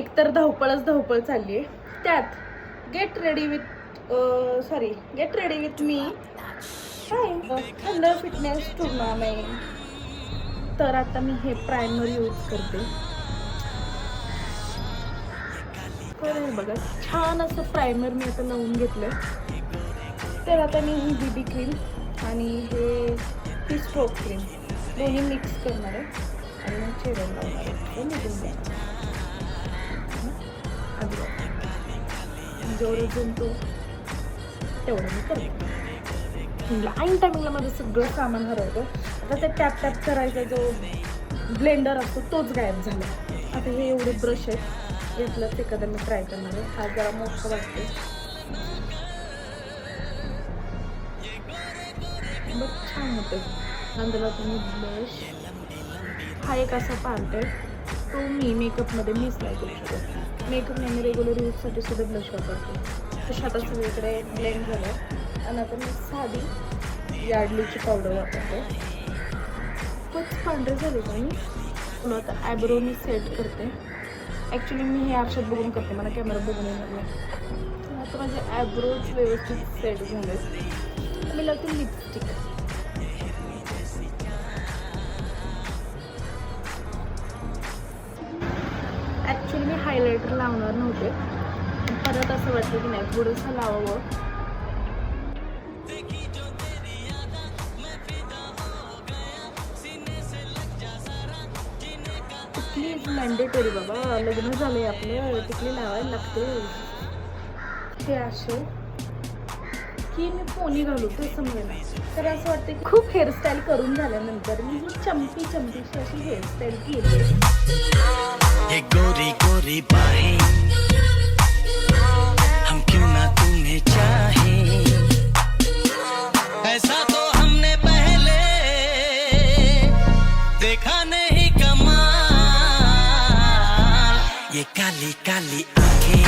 एकतर धावपळच धावपळ चालली आहे, त्यात get ready with me thunder fitness tournament. तर आता मी हे प्रायमर यूज करते. तर बघा छान असं प्रायमर मी आता लावून घेतलं. तर आता मी ही बीबी क्रीम आणि ही स्ट्रोक क्रीम दोन्ही मिक्स करणार आहे आणि मग चेहऱ्याला लावणार आहे. ते निघून जाणार जेवढं जमतो तेवढं मी करते. ऐन टायमिंगला माझं सगळं सामान हरवतं. आता ते टॅप टॅप करायचा जो ब्लेंडर असतो तोच गायब झाला. आता हे एवढे ब्रश आहेत, यातलाच एखादा मी ट्राय करणार आहे. हा जरा मोठा वाटतो, बघ छान होतं. नंतर तुम्ही ब्लश, हा एक असा पार्ट आहे तो मी मेकअपमध्ये मिस नाही करू शकत. मेकअप मी रेग्युलर यूजसाठी सुद्धा ब्लश वापरते. तसं आता सगळीकडे ब्लेंड झालं आणि आता मी साधी यार्डलीची पावडर वापरते. खूपच पांढरे झाले का मी तुला आता ॲब्रो मी सेट करते. ॲक्च्युली मी हे आरशात बघून करते, मला कॅमेरा बघून येणार नाही. आता माझे ॲब्रोज व्यवस्थित सेट झाले. मी लावते लिपस्टिक. ॲक्च्युली मी हायलायटर लावणार नव्हते, परत असं वाटलं की नाही थोडंसं लावावं. टिकली इज मॅन्डेटरी बाबा, लग्न झालंय आपलं, टिकली लावायला लागते. हे असे की मी पोनी घालू ते समजेल. तर असं वाटतं की खूप हेअरस्टाईल करून झाल्यानंतर मी ही चंपीशी अशी हेअरस्टाईल केली. ये गोरी गोरी बाहें हम क्यों ना तुम्हें चाहें, ऐसा तो हमने पहले देखा नहीं कमाल. ये काली काली आंखें